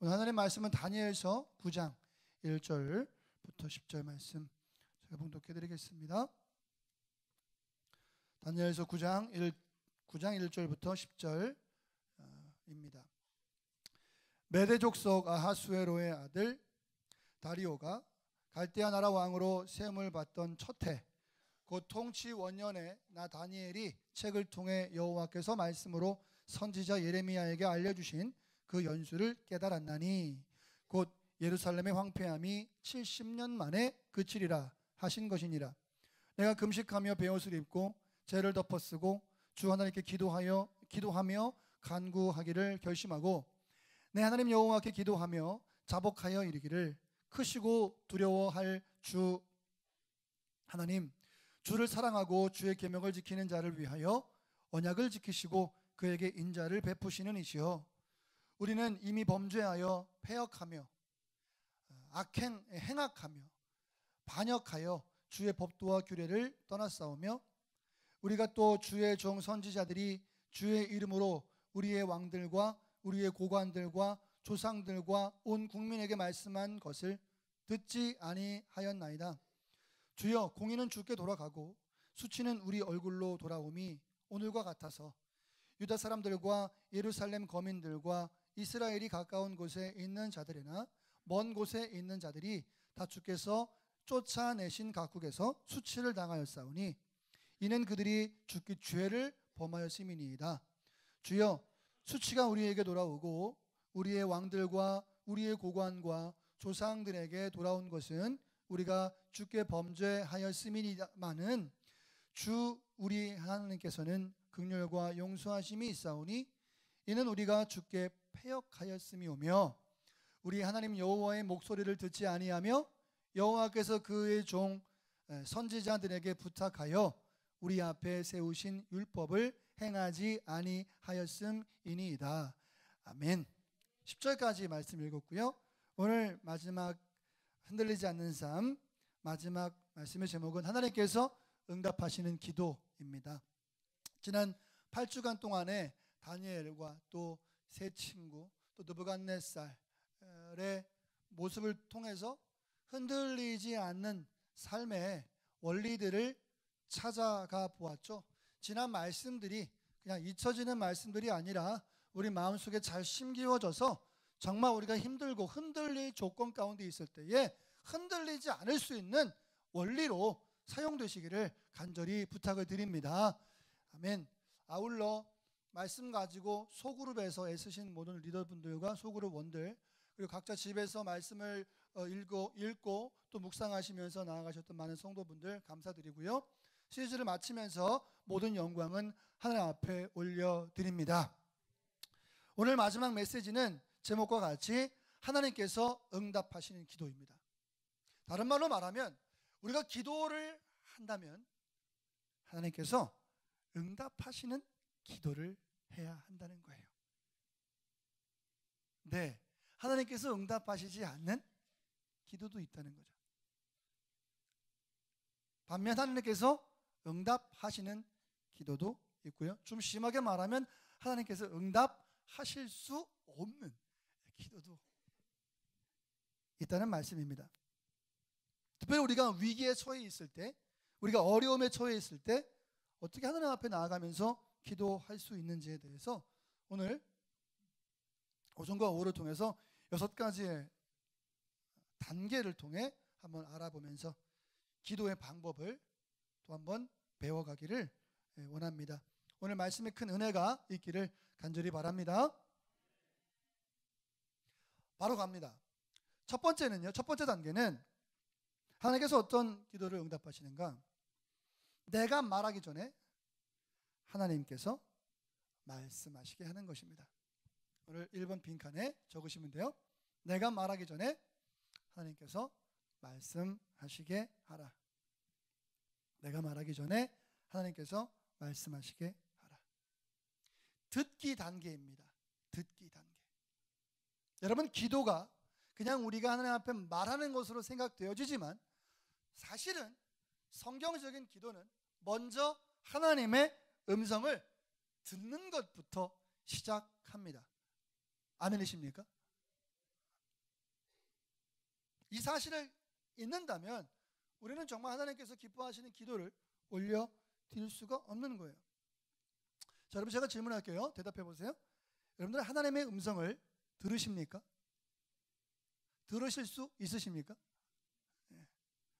오늘 하나님의 말씀은 다니엘서 9장 1절부터 10절 말씀 제가 봉독해 드리겠습니다. 다니엘서 9장 1절부터 10절입니다. 메대 족속 아하수에로의 아들 다리오가 갈대아 나라 왕으로 세움을 받던 첫 해, 곧 통치 원년에 나 다니엘이 책을 통해 여호와께서 말씀으로 선지자 예레미야에게 알려주신 그 연수를 깨달았나니 곧 예루살렘의 황폐함이 70년 만에 그치리라 하신 것이니라. 내가 금식하며 베옷을 입고 죄를 덮어쓰고 주 하나님께 기도하며 간구하기를 결심하고 내 하나님 여호와께 기도하며 자복하여 이르기를 크시고 두려워할 주 하나님, 주를 사랑하고 주의 계명을 지키는 자를 위하여 언약을 지키시고 그에게 인자를 베푸시는 이시여, 우리는 이미 범죄하여 패역하며 행악하며 반역하여 주의 법도와 규례를 떠났사오며 우리가 또 주의 종 선지자들이 주의 이름으로 우리의 왕들과 우리의 고관들과 조상들과 온 국민에게 말씀한 것을 듣지 아니하였나이다. 주여, 공의는 주께 돌아가고 수치는 우리 얼굴로 돌아옴이 오늘과 같아서 유다 사람들과 예루살렘 거민들과 이스라엘이 가까운 곳에 있는 자들이나 먼 곳에 있는 자들이 다 주께서 쫓아내신 각국에서 수치를 당하였사오니 이는 그들이 주께 죄를 범하였음이니이다. 주여, 수치가 우리에게 돌아오고 우리의 왕들과 우리의 고관과 조상들에게 돌아온 것은 우리가 주께 범죄하였음이니만은 주 우리 하나님께서는 긍휼과 용서하심이 있사오니 이는 우리가 주께 패역하였음이오며 우리 하나님 여호와의 목소리를 듣지 아니하며 여호와께서 그의 종 선지자들에게 부탁하여 우리 앞에 세우신 율법을 행하지 아니하였음이니이다. 아멘. 10절까지 말씀 읽었고요. 오늘 마지막 흔들리지 않는 삶, 마지막 말씀의 제목은 하나님께서 응답하시는 기도입니다. 지난 8주간 동안에 다니엘과 또 세 친구, 또 느부갓네살의 모습을 통해서 흔들리지 않는 삶의 원리들을 찾아가 보았죠. 지난 말씀들이 그냥 잊혀지는 말씀들이 아니라 우리 마음속에 잘 심기워져서 정말 우리가 힘들고 흔들릴 조건 가운데 있을 때에 흔들리지 않을 수 있는 원리로 사용되시기를 간절히 부탁을 드립니다. 아멘. 아울러 말씀 가지고 소그룹에서 애쓰신 모든 리더분들과 소그룹 원들, 그리고 각자 집에서 말씀을 읽고 또 묵상하시면서 나아가셨던 많은 성도분들 감사드리고요. 시리즈를 마치면서 모든 영광은 하나님 앞에 올려드립니다. 오늘 마지막 메시지는 제목과 같이 하나님께서 응답하시는 기도입니다. 다른 말로 말하면 우리가 기도를 한다면 하나님께서 응답하시는 기도를 해야 한다는 거예요. 네, 하나님께서 응답하시지 않는 기도도 있다는 거죠. 반면 하나님께서 응답하시는 기도도 있고요. 좀 심하게 말하면 하나님께서 응답하실 수 없는 기도도 있다는 말씀입니다. 특별히 우리가 위기에 처해 있을 때, 우리가 어려움에 처해 있을 때 어떻게 하나님 앞에 나아가면서 기도할 수 있는지에 대해서 오늘 오전과 오후를 통해서 6가지의 단계를 통해 한번 알아보면서 기도의 방법을 또 한번 배워가기를 원합니다. 오늘 말씀에 큰 은혜가 있기를 간절히 바랍니다. 바로 갑니다. 첫 번째 단계는 하나님께서 어떤 기도를 응답하시는가? 내가 말하기 전에 하나님께서 말씀하시게 하는 것입니다. 오늘 1번 빈칸에 적으시면 돼요. 내가 말하기 전에 하나님께서 말씀하시게 하라. 내가 말하기 전에 하나님께서 말씀하시게 하라. 듣기 단계입니다. 듣기 단계. 여러분, 기도가 그냥 우리가 하나님 앞에 말하는 것으로 생각되어지지만 사실은 성경적인 기도는 먼저 하나님의 음성을 듣는 것부터 시작합니다. 아멘이십니까? 이 사실을 잊는다면 우리는 정말 하나님께서 기뻐하시는 기도를 올려드릴 수가 없는 거예요. 자, 여러분 제가 질문할게요. 대답해 보세요. 여러분들 하나님의 음성을 들으십니까? 들으실 수 있으십니까? 네.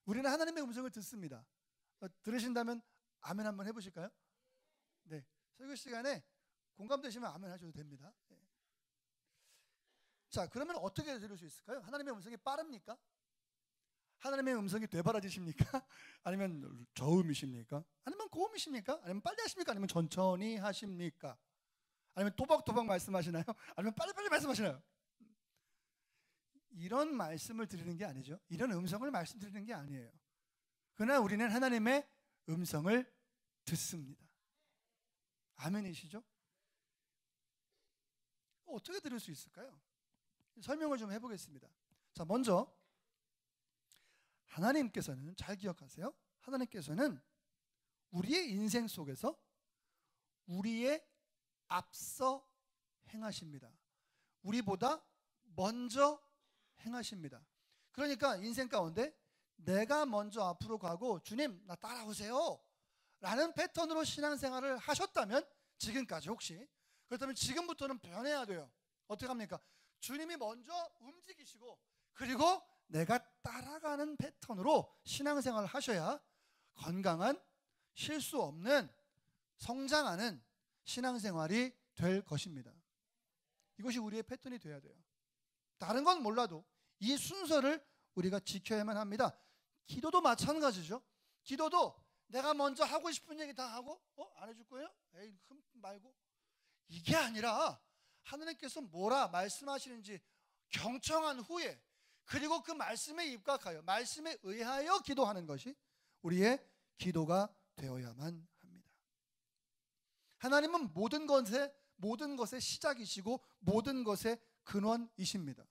우리는 하나님의 음성을 듣습니다. 들으신다면 아멘 한번 해보실까요? 네, 설교 시간에 공감되시면 아멘 하셔도 됩니다. 네. 자, 그러면 어떻게 들을 수 있을까요? 하나님의 음성이 빠릅니까? 하나님의 음성이 되바라지십니까? 아니면 저음이십니까? 아니면 고음이십니까? 아니면 빨리 하십니까? 아니면 천천히 하십니까? 아니면 또박또박 말씀하시나요? 아니면 빨리빨리 말씀하시나요? 이런 말씀을 드리는 게 아니죠. 이런 음성을 말씀드리는 게 아니에요. 그러나 우리는 하나님의 음성을 듣습니다. 아멘이시죠? 어떻게 들을 수 있을까요? 설명을 좀 해보겠습니다. 자, 먼저 하나님께서는, 잘 기억하세요, 하나님께서는 우리의 인생 속에서 우리의 앞서 행하십니다. 우리보다 먼저 행하십니다. 그러니까 인생 가운데 내가 먼저 앞으로 가고 주님 나 따라오세요 라는 패턴으로 신앙생활을 하셨다면, 지금까지 혹시, 그렇다면 지금부터는 변해야 돼요. 어떻게 합니까? 주님이 먼저 움직이시고 그리고 내가 따라가는 패턴으로 신앙생활을 하셔야 건강한, 실수 없는, 성장하는 신앙생활이 될 것입니다. 이것이 우리의 패턴이 돼야 돼요. 다른 건 몰라도 이 순서를 우리가 지켜야만 합니다. 기도도 마찬가지죠. 기도도 내가 먼저 하고 싶은 얘기 다 하고 안 해줄 거예요? 에이 말고, 이게 아니라 하나님께서 뭐라 말씀하시는지 경청한 후에, 그리고 그 말씀에 입각하여 말씀에 의하여 기도하는 것이 우리의 기도가 되어야만 합니다. 하나님은 모든 것의 시작이시고 모든 것의 근원이십니다.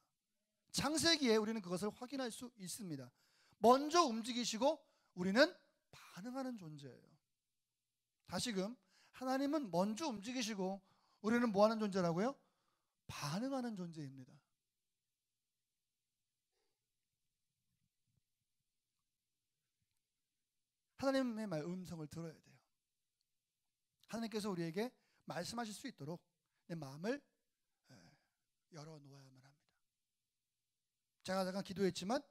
창세기에 우리는 그것을 확인할 수 있습니다. 먼저 움직이시고 우리는 반응하는 존재예요. 다시금 하나님은 먼저 움직이시고 우리는 뭐하는 존재라고요? 반응하는 존재입니다. 하나님의 음성을 들어야 돼요. 하나님께서 우리에게 말씀하실 수 있도록 내 마음을 열어놓아야만 합니다. 제가 잠깐 기도했지만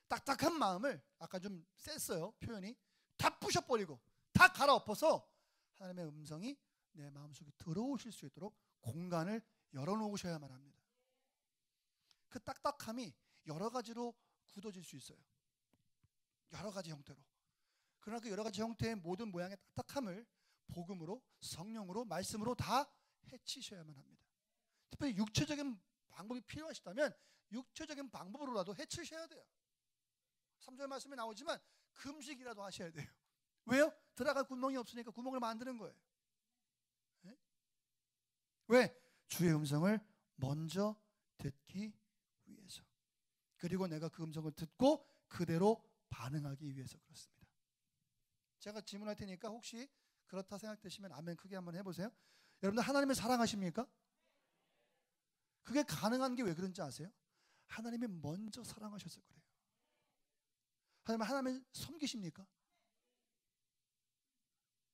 딱딱한 마음을, 아까 좀 셌어요 표현이, 다 부셔버리고 다 갈아엎어서 하나님의 음성이 내 마음속에 들어오실 수 있도록 공간을 열어놓으셔야만 합니다. 그 딱딱함이 여러 가지로 굳어질 수 있어요. 여러 가지 형태로. 그러나 그 여러 가지 형태의 모든 모양의 딱딱함을 복음으로, 성령으로, 말씀으로 다 해치셔야만 합니다. 특별히 육체적인 방법이 필요하시다면 육체적인 방법으로라도 해치셔야 돼요. 3절 말씀에 나오지만 금식이라도 하셔야 돼요. 왜요? 들어갈 구멍이 없으니까 구멍을 만드는 거예요. 네? 왜? 주의 음성을 먼저 듣기 위해서, 그리고 내가 그 음성을 듣고 그대로 반응하기 위해서 그렇습니다. 제가 질문할 테니까 혹시 그렇다 생각되시면 아멘 크게 한번 해보세요. 여러분들 하나님을 사랑하십니까? 그게 가능한 게 왜 그런지 아세요? 하나님이 먼저 사랑하셔서 그래요. 하나님을 섬기십니까?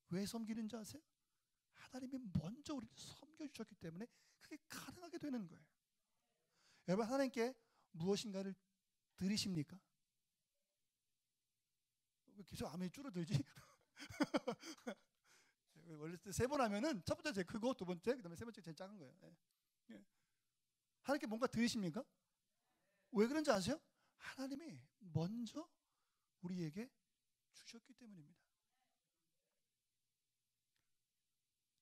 왜 섬기는지 아세요? 하나님이 먼저 우리를 섬겨주셨기 때문에 그게 가능하게 되는 거예요. 여러분 하나님께 무엇인가를 드리십니까? 왜 계속 아멘이 줄어들지? 원래 3번 하면은 첫 번째 제일 크고 두 번째, 그 다음에 세 번째 제일 작은 거예요. 예. 하나님께 뭔가 드리십니까? 왜 그런지 아세요? 하나님이 먼저 우리에게 주셨기 때문입니다.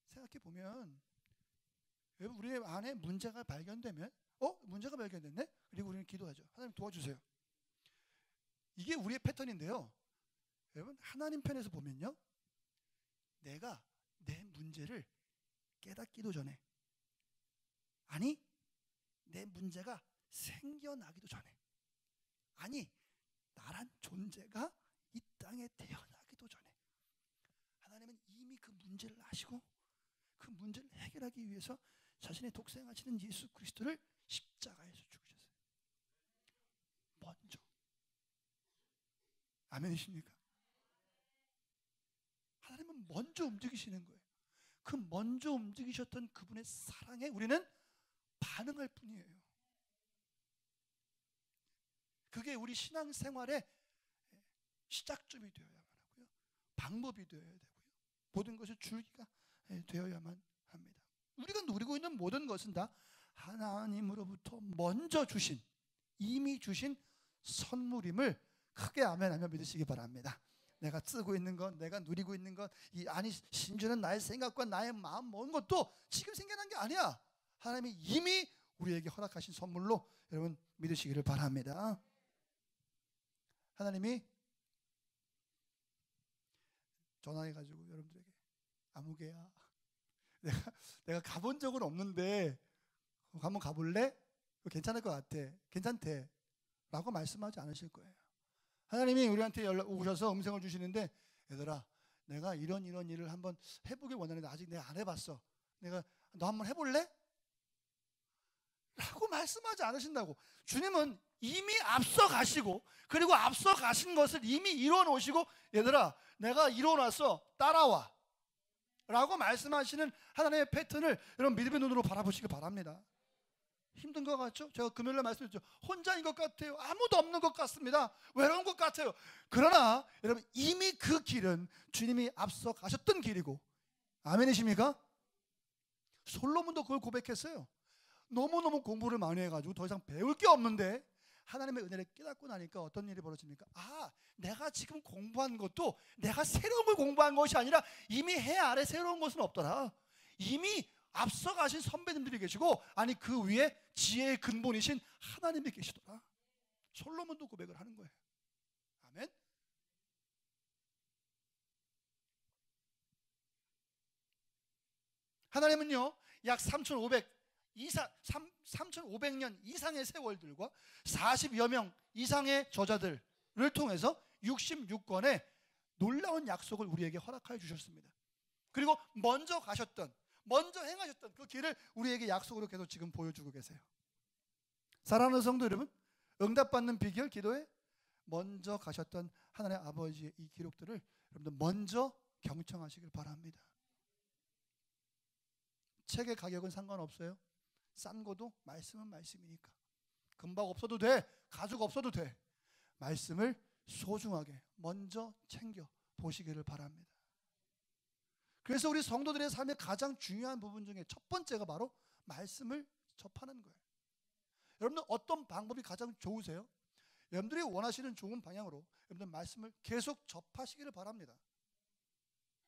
생각해 보면 여러분 우리 안에 문제가 발견되면 문제가 발견됐네? 그리고 우리는 기도하죠. 하나님 도와주세요. 이게 우리의 패턴인데요. 여러분 하나님 편에서 보면요, 내가 내 문제를 깨닫기도 전에, 아니 내 문제가 생겨나기도 전에, 아니 나란 존재가 이 땅에 태어나기도 전에 하나님은 이미 그 문제를 아시고 그 문제를 해결하기 위해서 자신의 독생하시는 예수 그리스도를 십자가에서 죽으셨어요. 먼저. 아멘이십니까? 하나님은 먼저 움직이시는 거예요. 그 먼저 움직이셨던 그분의 사랑에 우리는 반응할 뿐이에요. 그게 우리 신앙생활의 시작점이 되어야만 하고요, 방법이 되어야 되고요, 모든 것이 줄기가 되어야만 합니다. 우리가 누리고 있는 모든 것은 다 하나님으로부터 먼저 주신, 이미 주신 선물임을 크게 아멘하며 믿으시기 바랍니다. 내가 쓰고 있는 것, 내가 누리고 있는 것, 아니 심지어는 나의 생각과 나의 마음 모든 것도 지금 생겨난 게 아니야. 하나님이 이미 우리에게 허락하신 선물로 여러분 믿으시기를 바랍니다. 하나님이 전화해가지고 여러분들에게 아무개야, 내가 가본 적은 없는데 한번 가볼래? 괜찮을 것 같아, 괜찮대 라고 말씀하지 않으실 거예요. 하나님이 우리한테 연락 오셔서 음성을 주시는데, 얘들아 내가 이런 일을 한번 해보길 원하는데 아직 내가 안 해봤어, 너 한번 해볼래? 라고 말씀하지 않으신다고. 주님은 이미 앞서 가시고, 그리고 앞서 가신 것을 이미 이루어 놓으시고, 얘들아 내가 이루어 놨어, 따라와 라고 말씀하시는 하나님의 패턴을 여러분 믿음의 눈으로 바라보시기 바랍니다. 힘든 것 같죠? 제가 금요일에 말씀드렸죠. 혼자인 것 같아요. 아무도 없는 것 같습니다. 외로운 것 같아요. 그러나 여러분 이미 그 길은 주님이 앞서 가셨던 길이고, 아멘이십니까? 솔로몬도 그걸 고백했어요. 너무너무 공부를 많이 해가지고 더 이상 배울 게 없는데 하나님의 은혜를 깨닫고 나니까 어떤 일이 벌어집니까? 아, 내가 지금 공부한 것도 내가 새로운 걸 공부한 것이 아니라 이미 해 아래 새로운 것은 없더라. 이미 앞서 가신 선배님들이 계시고, 아니 그 위에 지혜의 근본이신 하나님이 계시더라. 솔로몬도 고백을 하는 거예요. 아멘. 하나님은요 약 3,500년 이상의 세월들과 40여 명 이상의 저자들을 통해서 66권의 놀라운 약속을 우리에게 허락하여 주셨습니다. 그리고 먼저 가셨던, 먼저 행하셨던 그 길을 우리에게 약속으로 계속 지금 보여주고 계세요. 사랑하는 성도 여러분, 응답받는 비결 기도에 먼저 가셨던 하나님 아버지의 이 기록들을 여러분들 먼저 경청하시길 바랍니다. 책의 가격은 상관없어요. 싼 거도 말씀은 말씀이니까. 금방 없어도 돼, 가죽 없어도 돼. 말씀을 소중하게 먼저 챙겨 보시기를 바랍니다. 그래서 우리 성도들의 삶의 가장 중요한 부분 중에 첫 번째가 바로 말씀을 접하는 거예요. 여러분들 어떤 방법이 가장 좋으세요? 여러분들이 원하시는 좋은 방향으로 여러분들 말씀을 계속 접하시기를 바랍니다.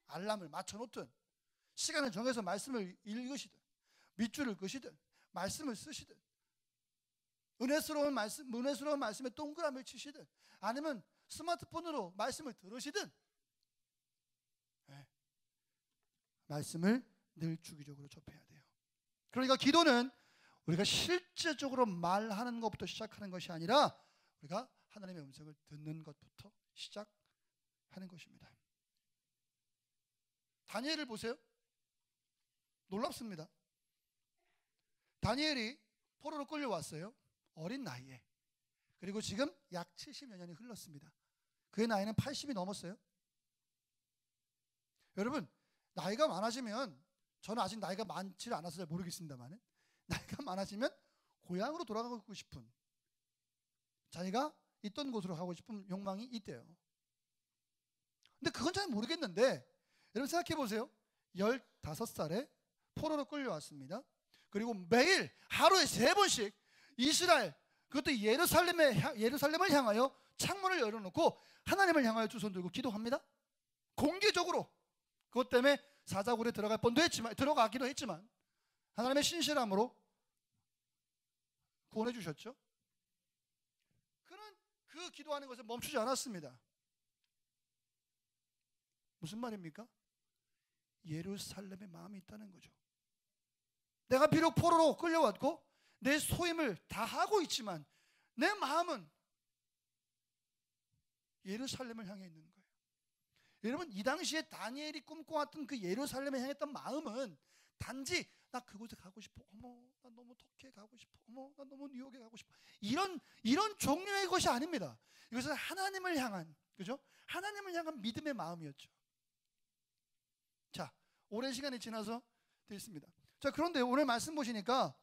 알람을 맞춰놓든, 시간을 정해서 말씀을 읽으시든, 밑줄을 그시든, 말씀을 쓰시든, 은혜스러운 말씀에 동그라미를 치시든, 아니면 스마트폰으로 말씀을 들으시든, 말씀을 늘 주기적으로 접해야 돼요. 그러니까 기도는 우리가 실제적으로 말하는 것부터 시작하는 것이 아니라 우리가 하나님의 음성을 듣는 것부터 시작하는 것입니다. 다니엘을 보세요. 놀랍습니다. 다니엘이 포로로 끌려왔어요. 어린 나이에. 그리고 지금 약 70여 년이 흘렀습니다. 그의 나이는 80이 넘었어요. 여러분 나이가 많아지면, 저는 아직 나이가 많지 않아서 잘 모르겠습니다만, 나이가 많아지면 고향으로 돌아가고 싶은, 자기가 있던 곳으로 가고 싶은 욕망이 있대요. 근데 그건 잘 모르겠는데, 여러분 생각해 보세요. 15살에 포로로 끌려왔습니다. 그리고 매일 하루에 3번씩 이스라엘, 그것도 예루살렘을 향하여 창문을 열어놓고 하나님을 향하여 두 손 들고 기도합니다. 공개적으로. 그것 때문에 사자굴에 들어가기도 했지만 하나님의 신실함으로 구원해 주셨죠. 그는 그 기도하는 것을 멈추지 않았습니다. 무슨 말입니까? 예루살렘에 마음이 있다는 거죠. 내가 비록 포로로 끌려왔고 내 소임을 다 하고 있지만 내 마음은 예루살렘을 향해 있는 거예요. 여러분 이 당시에 다니엘이 꿈꿔왔던 그 예루살렘에 향했던 마음은 단지 나 그곳에 가고 싶어. 어머, 나 너무 터키에 가고 싶어. 어머, 나 너무 뉴욕에 가고 싶어. 이런 종류의 것이 아닙니다. 이것은 하나님을 향한, 그죠? 하나님을 향한 믿음의 마음이었죠. 자, 오랜 시간이 지나서 됐습니다. 자, 그런데 오늘 말씀 보시니까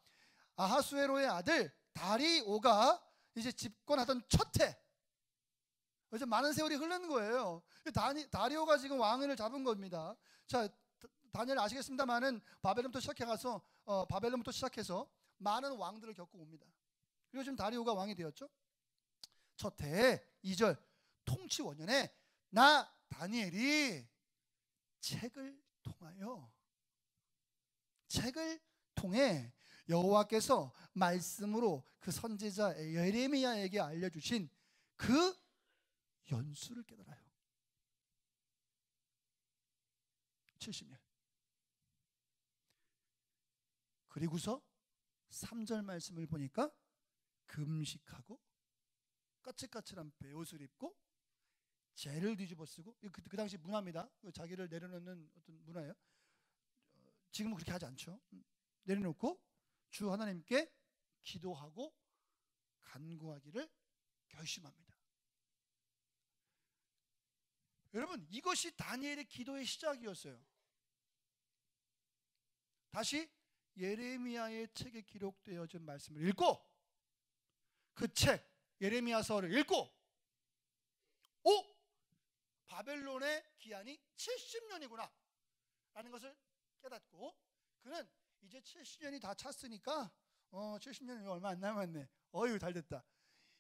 아하수에로의 아들 다리오가 이제 집권하던 첫 해, 이제 많은 세월이 흐르는 거예요. 다리오가 지금 왕위를 잡은 겁니다. 자, 다니엘 아시겠습니다만은 바벨론부터 시작해서 많은 왕들을 겪고 옵니다. 그리고 지금 다리오가 왕이 되었죠. 첫 해에 2절 통치 원년에 나 다니엘이 책을 통해 여호와께서 말씀으로 그 선지자 예레미야에게 알려주신 그 연수를 깨달아요. 70년. 그리고서 3절 말씀을 보니까 금식하고 까칠까칠한 베옷을 입고 재를 뒤집어 쓰고, 그 당시 문화입니다. 자기를 내려놓는 어떤 문화예요. 지금은 그렇게 하지 않죠. 내려놓고 주 하나님께 기도하고 간구하기를 결심합니다. 여러분, 이것이 다니엘의 기도의 시작이었어요. 다시 예레미야의 책에 기록되어진 말씀을 읽고 그 책 예레미야서를 읽고, 바벨론의 기한이 70년이구나 라는 것을 깨닫고, 그는 이제 70년이 다 찼으니까 70년이 얼마 안 남았네, 어휴 잘됐다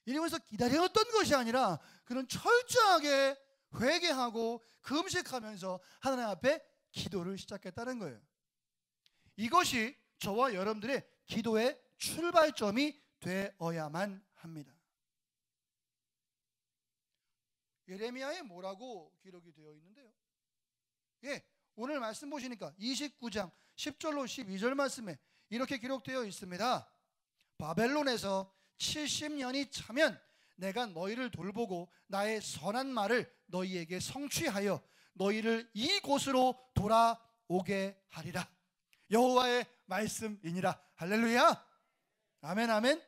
이러면서 기다렸던 것이 아니라 그는 철저하게 회개하고 금식하면서 하나님 앞에 기도를 시작했다는 거예요. 이것이 저와 여러분들의 기도의 출발점이 되어야만 합니다. 예레미야에 뭐라고 기록이 되어 있는데요? 오늘 말씀 보시니까 29장 10절로 12절 말씀에 이렇게 기록되어 있습니다. 바벨론에서 70년이 차면 내가 너희를 돌보고 나의 선한 말을 너희에게 성취하여 너희를 이곳으로 돌아오게 하리라. 여호와의 말씀이니라. 할렐루야. 아멘 아멘.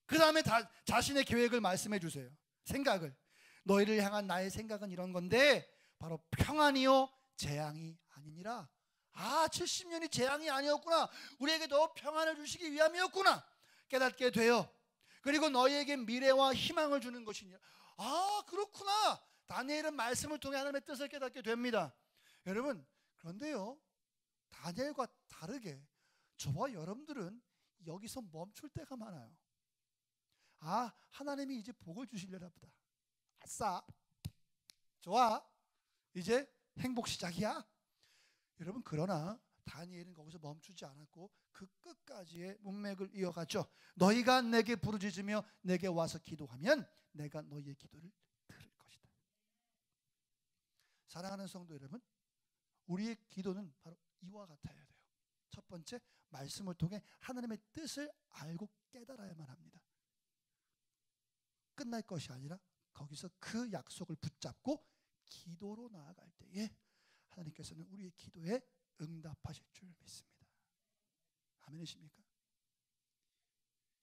그 다음에 자신의 계획을 말씀해 주세요. 생각을. 너희를 향한 나의 생각은 이런 건데 바로 평안이요 재앙이 아니니라. 70년이 재앙이 아니었구나, 우리에게 더 평안을 주시기 위함이었구나 깨닫게 돼요. 그리고 너희에게 미래와 희망을 주는 것이니라. 그렇구나. 다니엘은 말씀을 통해 하나님의 뜻을 깨닫게 됩니다. 여러분, 그런데요, 다니엘과 다르게 저와 여러분들은 여기서 멈출 때가 많아요. 하나님이 이제 복을 주시려나 보다. 아싸, 좋아, 이제 행복 시작이야. 여러분, 그러나 다니엘은 거기서 멈추지 않았고 그 끝까지의 문맥을 이어갔죠. 너희가 내게 부르짖으며 내게 와서 기도하면 내가 너희의 기도를 들을 것이다. 사랑하는 성도 여러분, 우리의 기도는 바로 이와 같아야 돼요. 첫 번째, 말씀을 통해 하나님의 뜻을 알고 깨달아야만 합니다. 끝날 것이 아니라 거기서 그 약속을 붙잡고 기도로 나아갈 때에 하나님께서는 우리의 기도에 응답하실 줄 믿습니다. 아멘이십니까?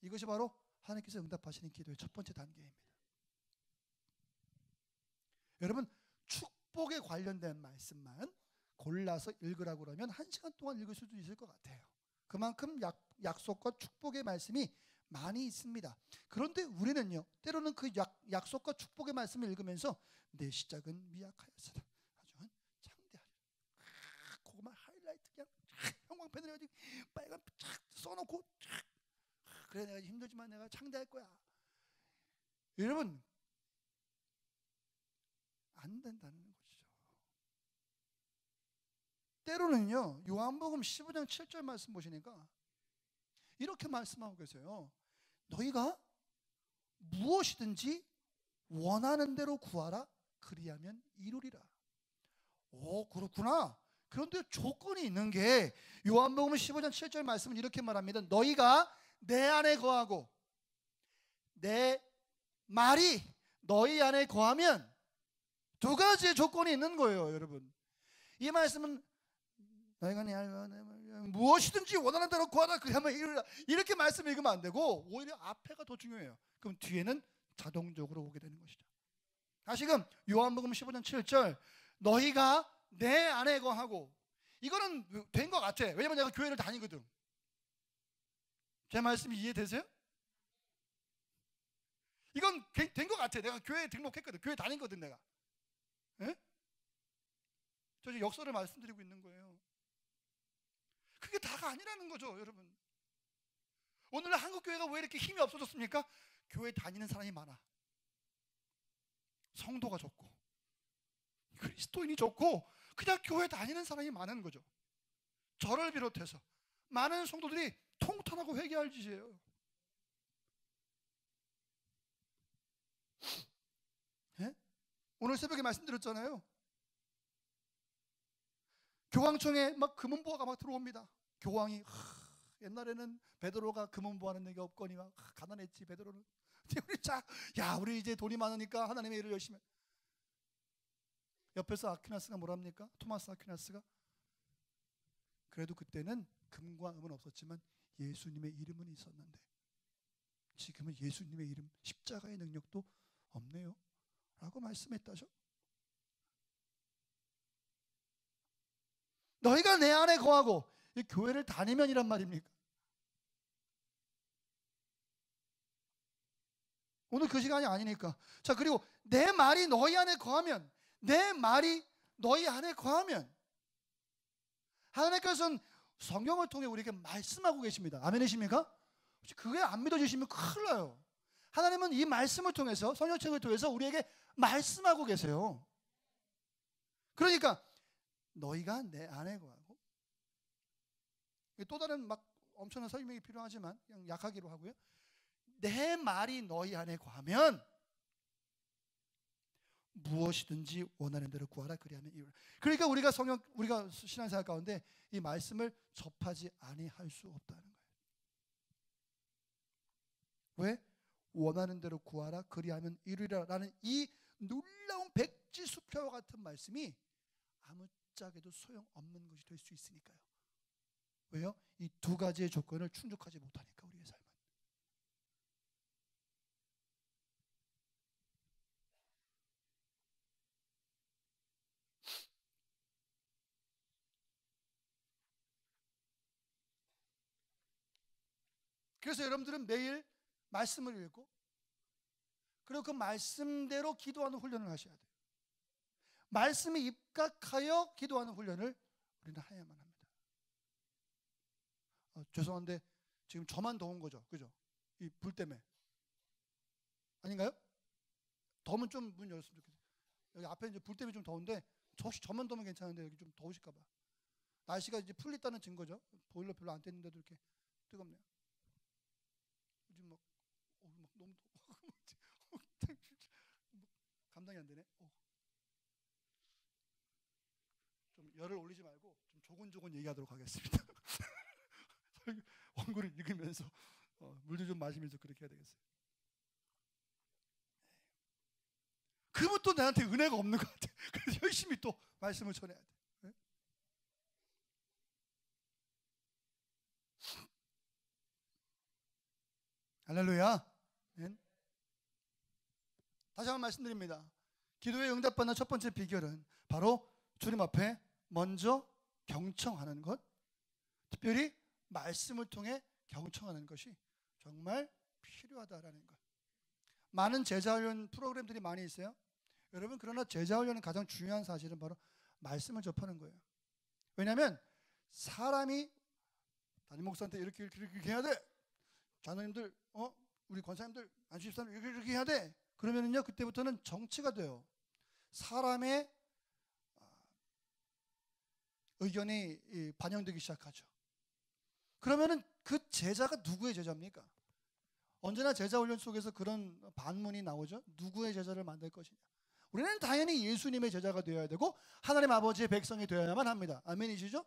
이것이 바로 하나님께서 응답하시는 기도의 첫 번째 단계입니다. 여러분, 축복에 관련된 말씀만 골라서 읽으라고 그러면 1시간 동안 읽을 수도 있을 것 같아요. 그만큼 약속과 축복의 말씀이 많이 있습니다. 그런데 우리는요, 때로는 그 약속과 축복의 말씀을 읽으면서 내 시작은 미약하였으나 하지만 창대하리라. 그거만 하이라이트 그냥 형광펜으로 해가지고 빨간 쫙 써놓고 그래, 내가 힘들지만 내가 창대할 거야. 여러분, 안 된다는 것이죠. 때로는요, 요한복음 15장 7절 말씀 보시니까 이렇게 말씀하고 계세요. 너희가 무엇이든지 원하는 대로 구하라. 그리하면 이루리라. 그렇구나. 그런데 조건이 있는 게 요한복음 15장 7절 말씀은 이렇게 말합니다. 너희가 내 안에 거하고 내 말이 너희 안에 거하면 두 가지의 조건이 있는 거예요. 여러분, 이 말씀은 너희가 내 무엇이든지 원하는 대로 구하라 그러면 이루라. 이렇게 말씀 읽으면 안 되고 오히려 앞에가 더 중요해요. 그럼 뒤에는 자동적으로 오게 되는 것이죠. 다시금 요한복음 15장 7절 너희가 내 안에 거하고, 이거는 된 것 같아. 왜냐면 내가 교회를 다니거든. 제 말씀이 이해되세요? 이건 된 것 같아. 내가 교회에 등록했거든. 교회 다니거든 내가. 예? 저 지금 역설을 말씀드리고 있는 거예요. 그게 다가 아니라는 거죠, 여러분. 오늘 한국 교회가 왜 이렇게 힘이 없어졌습니까? 교회 다니는 사람이 많아. 성도가 적고 그리스도인이 적고 그냥 교회 다니는 사람이 많은 거죠. 저를 비롯해서 많은 성도들이 통탄하고 회개할 짓이에요. 예? 오늘 새벽에 말씀드렸잖아요. 교황청에 막 금은보화가 막 들어옵니다. 교황이 옛날에는 베드로가 금은보화는 내게 없거니 막 가난했지 베드로는. 우리 이제 돈이 많으니까 하나님의 일을 열심히 해. 옆에서 아퀴나스가 뭐랍니까? 토마스 아퀴나스가 그래도 그때는 금과 은은 없었지만 예수님의 이름은 있었는데 지금은 예수님의 이름 십자가의 능력도 없네요 라고 말씀했다죠. 너희가 내 안에 거하고, 이 교회를 다니면이란 말입니까? 오늘 그 시간이 아니니까. 자, 그리고 내 말이 너희 안에 거하면, 내 말이 너희 안에 거하면, 하나님께서는 성경을 통해 우리에게 말씀하고 계십니다. 아멘이십니까? 그게 안 믿어지시면 큰일 나요. 하나님은 이 말씀을 통해서, 성경책을 통해서 우리에게 말씀하고 계세요. 그러니까 너희가 내 안에 거하고, 또 다른 막 엄청난 설명이 필요하지만 그냥 약하기로 하고요. 내 말이 너희 안에 거하면 무엇이든지 원하는 대로 구하라 그리하면 이루라. 그러니까 우리가 신앙생활 가운데 이 말씀을 접하지 아니할 수 없다는 거예요. 왜? 원하는 대로 구하라 그리하면 이루리라라는 이 놀라운 백지수표와 같은 말씀이 아무짝에도 소용없는 것이 될 수 있으니까요. 왜요? 이 두 가지의 조건을 충족하지 못하니까 우리의 삶은. 그래서 여러분들은 매일 말씀을 읽고 그리고 그 말씀대로 기도하는 훈련을 하셔야 돼요. 말씀에 입각하여 기도하는 훈련을 우리는 해야만 합니다. 죄송한데 지금 저만 더운 거죠, 그죠? 이 불 때문에 아닌가요? 더우면 좀 문 열었으면 좋겠어요. 여기 앞에 이제 불 때문에 좀 더운데 혹시 저만 더우면 괜찮은데 여기 좀 더우실까봐. 날씨가 이제 풀렸다는 증거죠. 보일러 별로 안 뗐는데도 이렇게 뜨겁네요. 지금 막 너무 감당이 안 되네. 좀 열을 올리지 말고 좀 조곤조곤 얘기하도록 하겠습니다. 원고를 읽으면서 물도 좀 마시면서 그렇게 해야 되겠어요. 그러면 또 나한테 은혜가 없는 것 같아. 그래서 열심히 또 말씀을 전해야 돼. 네? 할렐루야. 네? 다시 한번 말씀드립니다. 기도에 응답받는 첫 번째 비결은 바로 주님 앞에 먼저 경청하는 것, 특별히 말씀을 통해 경청하는 것이 정말 필요하다라는 것. 많은 제자훈련 프로그램들이 많이 있어요. 여러분, 그러나 제자훈련은 가장 중요한 사실은 바로 말씀을 접하는 거예요. 왜냐하면 사람이 담임 목사한테 이렇게 해야 돼. 장로님들, 우리 권사님들, 안수집사님 이렇게 해야 돼. 그러면은요, 그때부터는 정치가 돼요. 사람의 의견이 반영되기 시작하죠. 그러면은 그 제자가 누구의 제자입니까? 언제나 제자 훈련 속에서 그런 반문이 나오죠. 누구의 제자를 만들 것이냐. 우리는 당연히 예수님의 제자가 되어야 되고 하나님 아버지의 백성이 되어야만 합니다. 아멘이시죠?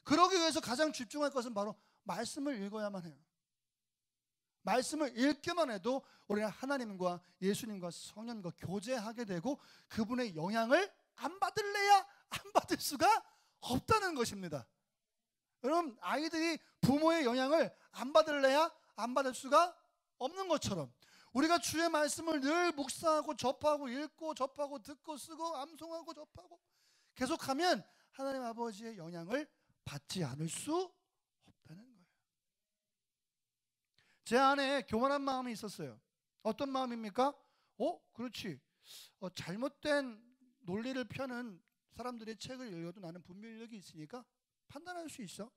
그러기 위해서 가장 집중할 것은 바로 말씀을 읽어야만 해요. 말씀을 읽기만 해도 우리는 하나님과 예수님과 성령과 교제하게 되고 그분의 영향을 안 받을래야 안 받을 수가 없다는 것입니다. 여러분, 아이들이 부모의 영향을 안 받을래야 안 받을 수가 없는 것처럼 우리가 주의 말씀을 늘 묵상하고 접하고 읽고 접하고 듣고 쓰고 암송하고 접하고 계속하면 하나님 아버지의 영향을 받지 않을 수 없다는 거예요. 제 안에 교만한 마음이 있었어요. 어떤 마음입니까? 그렇지. 잘못된 논리를 펴는 사람들의 책을 읽어도 나는 분별력이 있으니까 판단할 수 있어.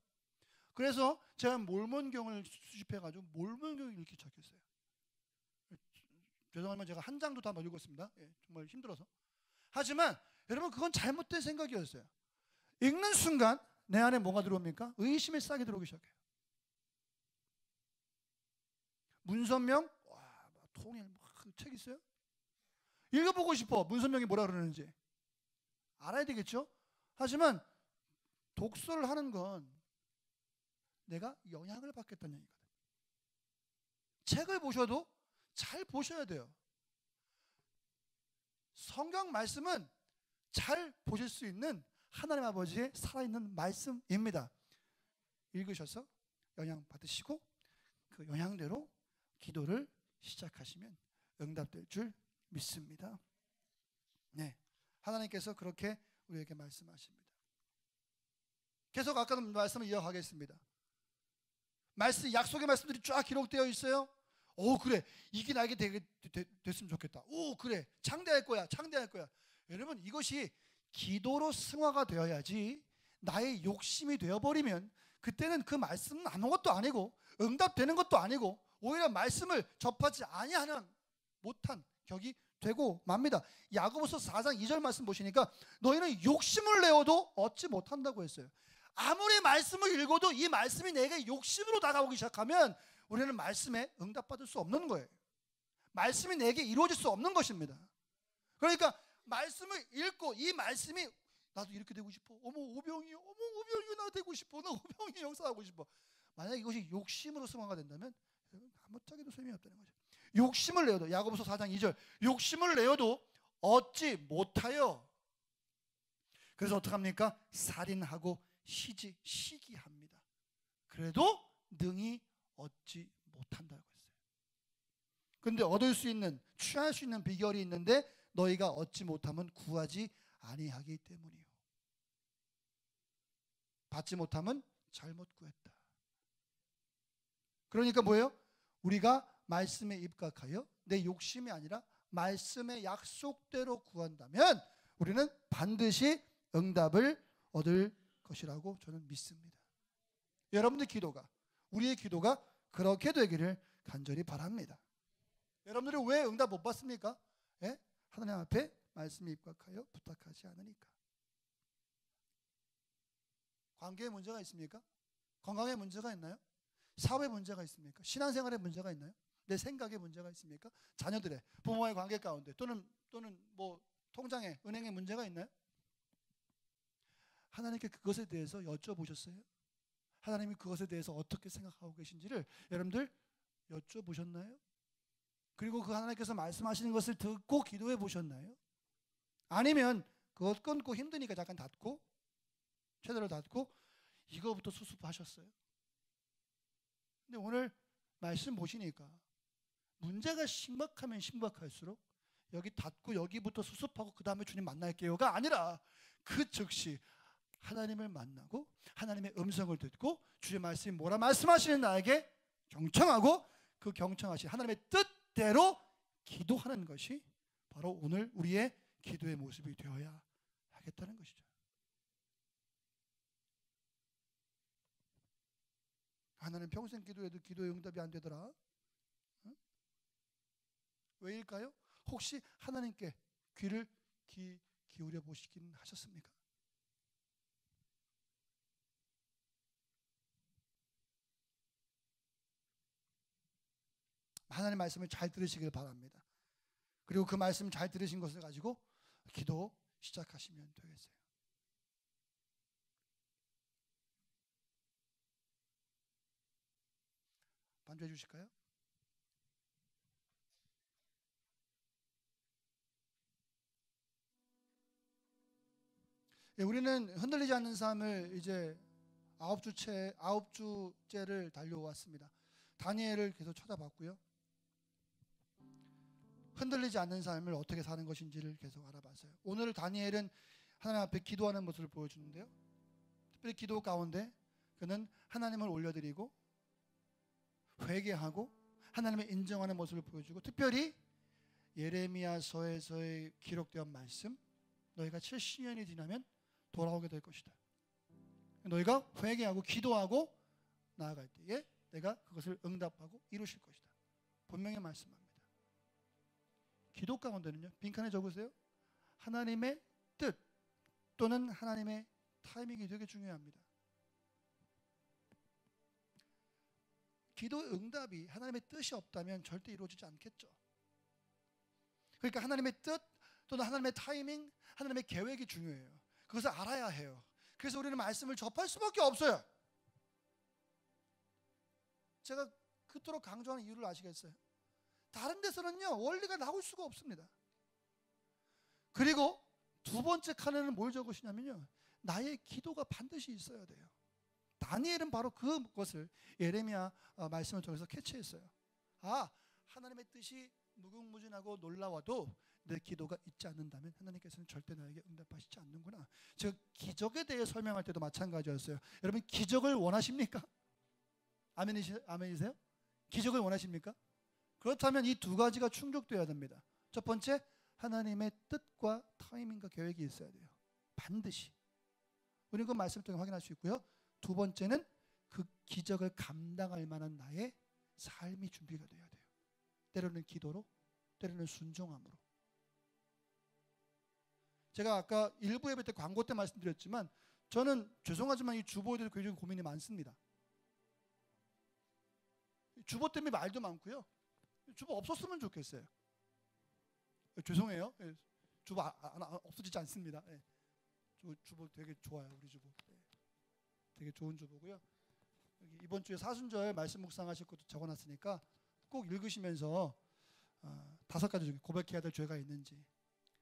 그래서 제가 몰몬경을 수집해가지고 몰몬경을 읽기 시작했어요. 죄송하지만 제가 한 장도 다 못 읽었습니다. 정말 힘들어서. 하지만 여러분, 그건 잘못된 생각이었어요. 읽는 순간 내 안에 뭐가 들어옵니까? 의심의 싹이 들어오기 시작해요. 문선명, 통일, 그 책 있어요? 읽어보고 싶어. 문선명이 뭐라 그러는지 알아야 되겠죠? 하지만 독서를 하는 건 내가 영향을 받겠다는 얘기거든. 책을 보셔도 잘 보셔야 돼요. 성경 말씀은 잘 보실 수 있는 하나님 아버지의 살아있는 말씀입니다. 읽으셔서 영향 받으시고 그 영향대로 기도를 시작하시면 응답될 줄 믿습니다. 네, 하나님께서 그렇게 우리에게 말씀하십니다. 계속 아까 말씀을 이어가겠습니다. 약속의 말씀들이 쫙 기록되어 있어요. 그래, 이게 나에게 됐으면 좋겠다. 그래, 창대할 거야. 여러분, 이것이 기도로 승화가 되어야지 나의 욕심이 되어버리면 그때는 그 말씀은 아무것도 아니고 응답되는 것도 아니고 오히려 말씀을 접하지 아니하는 못한 격이 되고 맙니다. 야고보서 4장 2절 말씀 보시니까 너희는 욕심을 내어도 얻지 못한다고 했어요. 아무리 말씀을 읽어도 이 말씀이 내게 욕심으로 다가오기 시작하면 우리는 말씀에 응답받을 수 없는 거예요. 말씀이 내게 이루어질 수 없는 것입니다. 그러니까 말씀을 읽고 이 말씀이 나도 이렇게 되고 싶어. 오병이 나 되고 싶어. 나 오병이 역사하고 싶어. 만약 이것이 욕심으로 승화가 된다면 아무짝에도 소용이 없다는 거죠. 욕심을 내어도, 야고보서 4장 2절, 욕심을 내어도 얻지 못하여 그래서 어떡합니까? 살인하고 시기합니다. 그래도 능히 얻지 못한다고 했어요. 그런데 얻을 수 있는, 취할 수 있는 비결이 있는데 너희가 얻지 못하면 구하지 아니하기 때문이요. 받지 못하면 잘못 구했다. 그러니까 뭐예요? 우리가 말씀에 입각하여 내 욕심이 아니라 말씀의 약속대로 구한다면 우리는 반드시 응답을 얻을 것이라고 저는 믿습니다. 여러분들 기도가, 우리의 기도가 그렇게 되기를 간절히 바랍니다. 여러분들이 왜 응답 못 받습니까? 하나님 앞에 말씀에 입각하여 부탁하지 않으니까. 관계에 문제가 있습니까? 건강에 문제가 있나요? 사회 문제가 있습니까? 신앙생활에 문제가 있나요? 내 생각에 문제가 있습니까? 자녀들의, 부모와의 관계 가운데 또는 뭐 통장에, 은행에 문제가 있나요? 하나님께 그것에 대해서 여쭤보셨어요? 하나님이 그것에 대해서 어떻게 생각하고 계신지를 여러분들 여쭤보셨나요? 그리고 그 하나님께서 말씀하시는 것을 듣고 기도해 보셨나요? 아니면 그것 끊고 힘드니까 잠깐 닫고 최대로 닫고 이거부터 수습하셨어요? 근데 오늘 말씀 보시니까 문제가 심각하면 심각할수록 여기 닫고 여기부터 수습하고 그 다음에 주님 만날게요가 아니라 그 즉시 하나님을 만나고 하나님의 음성을 듣고 주의 말씀이 뭐라 말씀하시는 나에게 경청하고 그 경청하신 하나님의 뜻대로 기도하는 것이 바로 오늘 우리의 기도의 모습이 되어야 하겠다는 것이죠. 나는 평생 기도해도 기도의 응답이 안 되더라. 왜일까요? 혹시 하나님께 귀를 기울여 보시긴 하셨습니까? 하나님의 말씀을 잘 들으시길 바랍니다. 그리고 그 말씀 잘 들으신 것을 가지고 기도 시작하시면 되겠어요. 반주해 주실까요? 우리는 흔들리지 않는 삶을 이제 아홉 주째를 달려왔습니다. 다니엘을 계속 찾아봤고요. 흔들리지 않는 삶을 어떻게 사는 것인지를 계속 알아봤어요. 오늘 다니엘은 하나님 앞에 기도하는 모습을 보여주는데요. 특별히 기도 가운데 그는 하나님을 올려드리고 회개하고 하나님을 인정하는 모습을 보여주고, 특별히 예레미야서에서의 기록된 말씀, 너희가 70년이 지나면 돌아오게 될 것이다. 너희가 회개하고 기도하고 나아갈 때에 내가 그것을 응답하고 이루실 것이다. 분명히 말씀합니다. 기도 가운데는요, 빈칸에 적으세요. 하나님의 뜻 또는 하나님의 타이밍이 되게 중요합니다. 기도 응답이 하나님의 뜻이 없다면 절대 이루어지지 않겠죠. 그러니까 하나님의 뜻 또는 하나님의 타이밍, 하나님의 계획이 중요해요. 그것을 알아야 해요. 그래서 우리는 말씀을 접할 수밖에 없어요. 제가 그토록 강조하는 이유를 아시겠어요? 다른 데서는요, 원리가 나올 수가 없습니다. 그리고 두 번째 칸에는 뭘 적으시냐면요, 나의 기도가 반드시 있어야 돼요. 다니엘은 바로 그것을 예레미야 말씀을 통해서 캐치했어요. 아, 하나님의 뜻이 무궁무진하고 놀라워도 내 기도가 있지 않는다면 하나님께서는 절대 나에게 응답하시지 않는구나. 제가 기적에 대해 설명할 때도 마찬가지였어요. 여러분, 기적을 원하십니까? 아멘이세요? 기적을 원하십니까? 그렇다면 이 두 가지가 충족되어야 됩니다. 첫 번째, 하나님의 뜻과 타이밍과 계획이 있어야 돼요. 반드시. 우리는 그 말씀을 통해 확인할 수 있고요. 두 번째는 그 기적을 감당할 만한 나의 삶이 준비가 돼야 돼요. 때로는 기도로, 때로는 순종함으로. 제가 아까 일부 예배 때 광고 때 말씀드렸지만, 저는 죄송하지만 이 주보에 대해서 굉장히 고민이 많습니다. 주보 때문에 말도 많고요. 주보 없었으면 좋겠어요. 죄송해요. 주보 없어지지 않습니다. 주보 되게 좋아요. 우리 주보 되게 좋은 주보고요. 여기 이번 주에 사순절 말씀 묵상하실 것도 적어놨으니까 꼭 읽으시면서 5가지 중에 고백해야 될 죄가 있는지,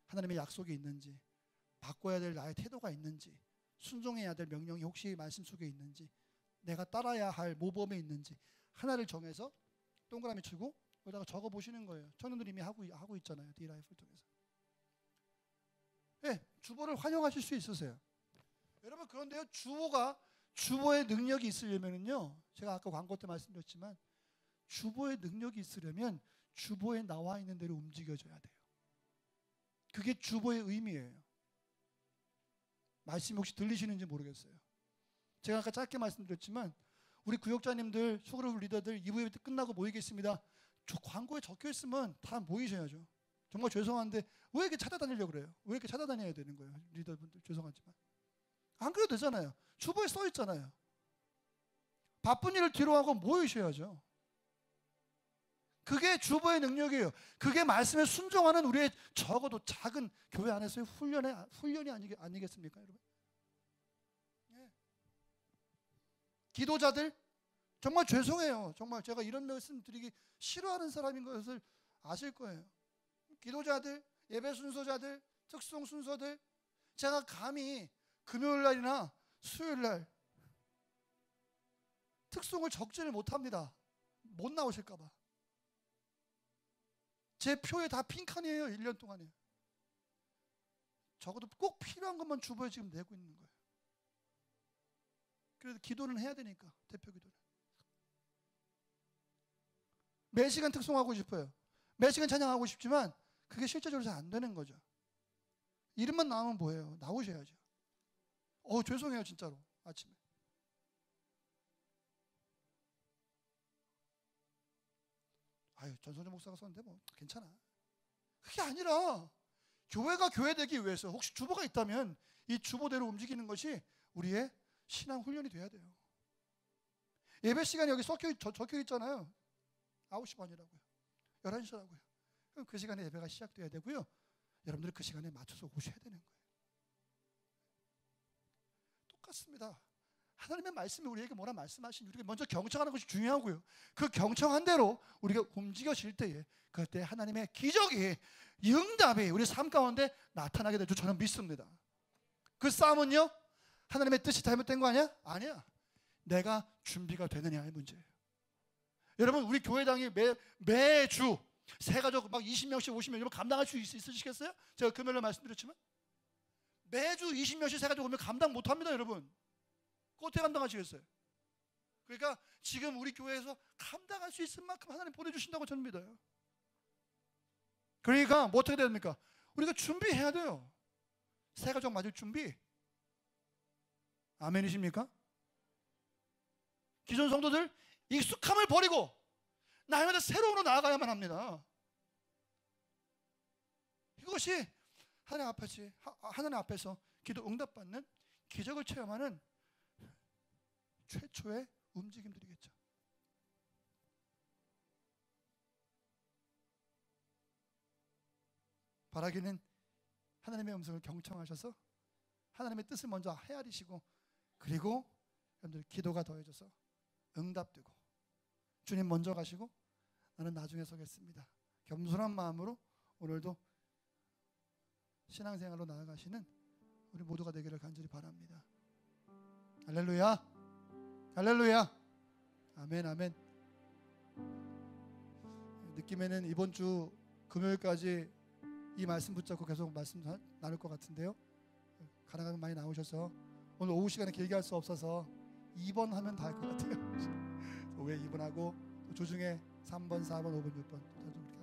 하나님의 약속이 있는지, 바꿔야 될 나의 태도가 있는지, 순종해야 될 명령이 혹시 말씀 속에 있는지, 내가 따라야 할 모범이 있는지 하나를 정해서 동그라미 치고 여기다가 적어 보시는 거예요. 청년들 이미 하고 있잖아요. D라이프를 통해서. 네, 주보를 활용하실 수 있으세요. 여러분, 그런데요, 주보의 능력이 있으려면요, 제가 아까 광고 때 말씀드렸지만, 주보의 능력이 있으려면 주보에 나와 있는 대로 움직여져야 돼요. 그게 주보의 의미예요. 말씀이 혹시 들리시는지 모르겠어요. 제가 아까 짧게 말씀드렸지만, 우리 구역자님들, 소그룹 리더들 2부 예배 때 끝나고 모이겠습니다. 저 광고에 적혀 있으면 다 모이셔야죠. 정말 죄송한데 왜 이렇게 찾아다니려고 그래요? 왜 이렇게 찾아다녀야 되는 거예요? 리더분들 죄송하지만 안 그래도 되잖아요. 주보에 써 있잖아요. 바쁜 일을 뒤로 하고 모이셔야죠. 그게 주보의 능력이에요. 그게 말씀에 순종하는 우리의 적어도 작은 교회 안에서의 훈련이 아니겠습니까, 여러분? 예. 기도자들 정말 죄송해요. 정말 제가 이런 말씀 드리기 싫어하는 사람인 것을 아실 거예요. 기도자들, 예배 순서자들, 특송 순서들, 제가 감히 금요일 날이나 수요일 날 특송을 적지를 못합니다. 못 나오실까 봐. 제 표에 다 빈칸이에요. 1년 동안에. 적어도 꼭 필요한 것만 주보에 지금 내고 있는 거예요. 그래도 기도는 해야 되니까, 대표 기도는. 매 시간 특송하고 싶어요. 매 시간 찬양하고 싶지만 그게 실제적으로 잘 안 되는 거죠. 이름만 나오면 뭐예요? 나오셔야죠. 죄송해요, 진짜로. 아침에. 전소재 목사가 썼는데 뭐 괜찮아. 그게 아니라 교회가 교회 되기 위해서 혹시 주보가 있다면 이 주보대로 움직이는 것이 우리의 신앙 훈련이 돼야 돼요. 예배 시간이 여기 적혀 있잖아요. 9시 반이라고요. 11시라고요. 그럼 그 시간에 예배가 시작돼야 되고요. 여러분들이 그 시간에 맞춰서 오셔야 되는 거예요. 똑같습니다. 하나님의 말씀이 우리에게 뭐라 말씀하시니 우리가 먼저 경청하는 것이 중요하고요. 그 경청한 대로 우리가 움직여질 때에 그때 하나님의 기적이, 응답이 우리 삶 가운데 나타나게 될 줄 저는 믿습니다. 그 싸움은요, 하나님의 뜻이 잘못된 거 아니야? 아니야. 내가 준비가 되느냐의 문제예요. 여러분, 우리 교회당이 매주 새가족 막 20명씩 50명 여러분 감당할 수 있으시겠어요? 제가 금요일에 말씀드렸지만 매주 20명씩 새가족 오면 감당 못합니다. 여러분, 그거 어떻게 감당하시겠어요? 그러니까 지금 우리 교회에서 감당할 수 있을 만큼 하나님 보내주신다고 저는 믿어요. 그러니까 뭐 어떻게 됩니까? 우리가 준비해야 돼요. 새가족 맞을 준비. 아멘이십니까? 기존 성도들 익숙함을 버리고 날마다 새로움으로 나아가야만 합니다. 이것이 하나님 앞에서 기도 응답받는 기적을 체험하는 최초의 움직임들이겠죠. 바라기는 하나님의 음성을 경청하셔서 하나님의 뜻을 먼저 헤아리시고, 그리고 여러분들 기도가 더해져서 응답되고, 주님 먼저 가시고 나는 나중에 서겠습니다. 겸손한 마음으로 오늘도 신앙생활로 나아가시는 우리 모두가 되기를 간절히 바랍니다. 할렐루야, 할렐루야, 아멘, 아멘. 느낌에는 이번 주 금요일까지 이 말씀 붙잡고 계속 말씀 나눌 것 같은데요. 가능하면 많이 나오셔서, 오늘 오후 시간에 길게 할 수 없어서 2번 하면 다 할 것 같아요. 왜 2번 하고, 조중에 3번, 4번, 5번, 6번